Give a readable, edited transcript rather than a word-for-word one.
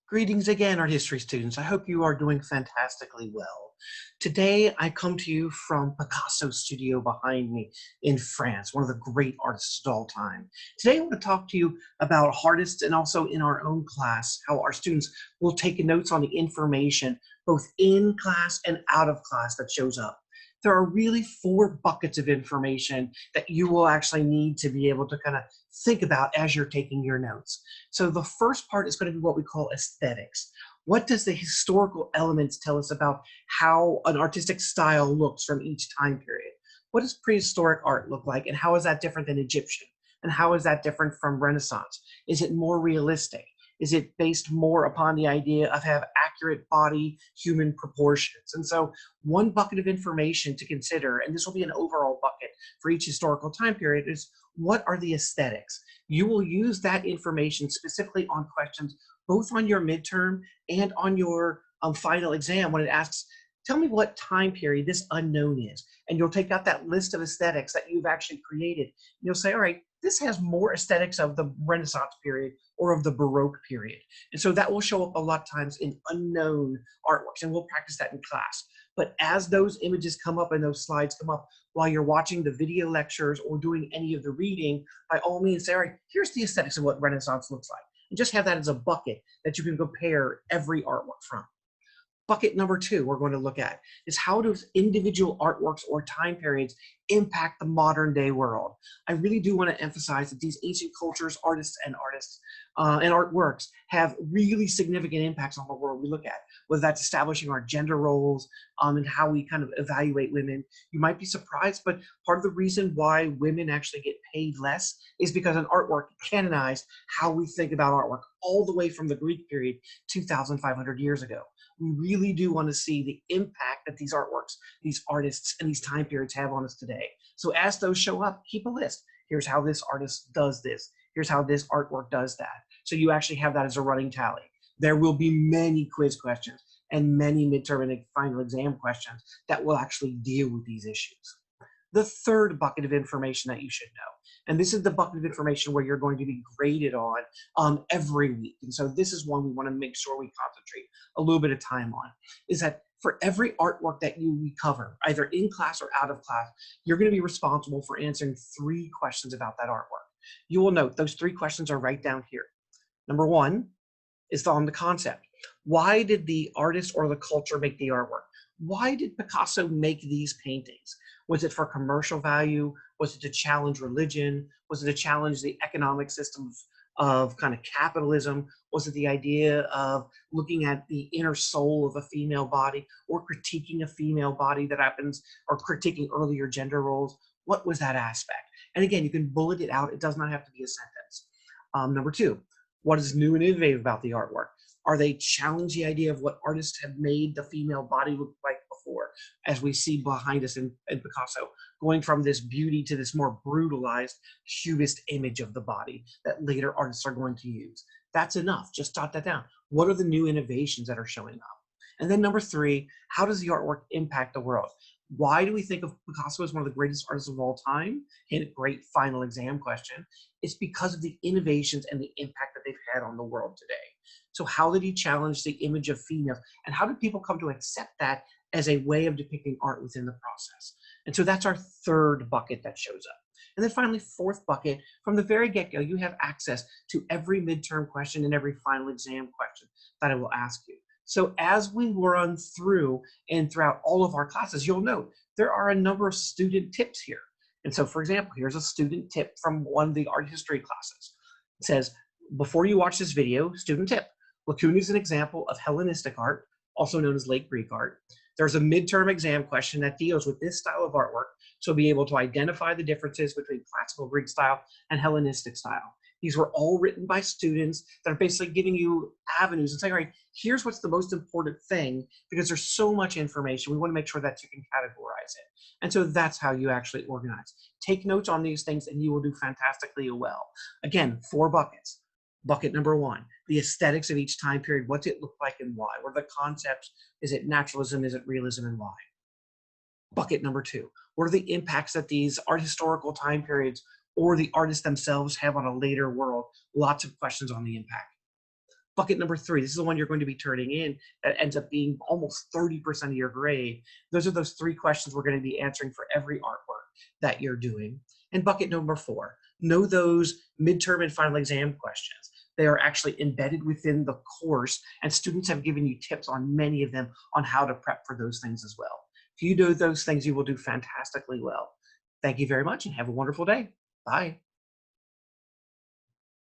Greetings again, art history students. I hope you are doing fantastically well. Today, I come to you from Picasso's studio behind me in France, one of the great artists of all time. Today, I want to talk to you about artists and also in our own class, how our students will take notes on the information both in class and out of class that shows up. There are really four buckets of information that you will actually need to be able to kind of think about as you're taking your notes. So the first part is going to be what we call aesthetics. What does the historical elements tell us about how an artistic style looks from each time period? What does prehistoric art look like, and how is that different than Egyptian? And how is that different from Renaissance? Is it more realistic? Is it based more upon the idea of have accurate body human proportions? And so one bucket of information to consider, and this will be an overall bucket for each historical time period, is what are the aesthetics? You will use that information specifically on questions both on your midterm and on your final exam when it asks, tell me what time period this unknown is. And you'll take out that list of aesthetics that you've actually created. You'll say, all right, this has more aesthetics of the Renaissance period or of the Baroque period. And so that will show up a lot of times in unknown artworks, and we'll practice that in class. But as those images come up and those slides come up while you're watching the video lectures or doing any of the reading, by all means say, all right, here's the aesthetics of what Renaissance looks like. And just have that as a bucket that you can compare every artwork from. Bucket number two we're going to look at is how does individual artworks or time periods impact the modern day world. I really do want to emphasize that these ancient cultures, artists, and artworks have really significant impacts on the world we look at, whether that's establishing our gender roles and how we kind of evaluate women. You might be surprised, but part of the reason why women actually get paid less is because an artwork canonized how we think about artwork all the way from the Greek period 2,500 years ago. We really do want to see the impact that these artworks, these artists, and these time periods have on us today. So as those show up, keep a list. Here's how this artist does this. Here's how this artwork does that. So you actually have that as a running tally. There will be many quiz questions and many midterm and final exam questions that will actually deal with these issues. The third bucket of information that you should know, and this is the bucket of information where you're going to be graded on every week. And so this is one we want to make sure we concentrate a little bit of time on, is that for every artwork that you cover, either in class or out of class, you're going to be responsible for answering 3 questions about that artwork. You will note those 3 questions are right down here. Number 1 is on the concept. Why did the artist or the culture make the artwork? Why did Picasso make these paintings? Was it for commercial value? Was it to challenge religion? Was it to challenge the economic systems of kind of capitalism? Was it the idea of looking at the inner soul of a female body or critiquing a female body that happens or critiquing earlier gender roles? What was that aspect? And again, you can bullet it out. It does not have to be a sentence. Number 2, what is new and innovative about the artwork? Are they challenge the idea of what artists have made the female body look like before, as we see behind us in Picasso, going from this beauty to this more brutalized, cubist image of the body that later artists are going to use? That's enough. Just jot that down. What are the new innovations that are showing up? And then number 3, how does the artwork impact the world? Why do we think of Picasso as one of the greatest artists of all time? And a great final exam question. It's because of the innovations and the impact that they've had on the world today. So how did he challenge the image of females? And how did people come to accept that as a way of depicting art within the process? And so that's our third bucket that shows up. And then finally, fourth bucket, from the very get-go, you have access to every midterm question and every final exam question that I will ask you. So as we run through and throughout all of our classes, you'll note there are a number of student tips here. And so, for example, here's a student tip from one of the art history classes. It says, before you watch this video, student tip, Laocoon is an example of Hellenistic art, also known as late Greek art. There's a midterm exam question that deals with this style of artwork, so be able to identify the differences between classical Greek style and Hellenistic style. These were all written by students that are basically giving you avenues and saying, all right, here's what's the most important thing, because there's so much information. We want to make sure that you can categorize it. And so that's how you actually organize. Take notes on these things and you will do fantastically well. Again, 4 buckets. Bucket number 1, the aesthetics of each time period. What's it look like and why? What are the concepts? Is it naturalism? Is it realism, and why? Bucket number 2, what are the impacts that these art historical time periods or the artists themselves have on a later world? Lots of questions on the impact. Bucket number 3, this is the one you're going to be turning in that ends up being almost 30% of your grade. Those are those 3 questions we're going to be answering for every artwork that you're doing. And bucket number 4, know those midterm and final exam questions. They are actually embedded within the course, and students have given you tips on many of them on how to prep for those things as well. If you do those things, you will do fantastically well. Thank you very much and have a wonderful day. Bye.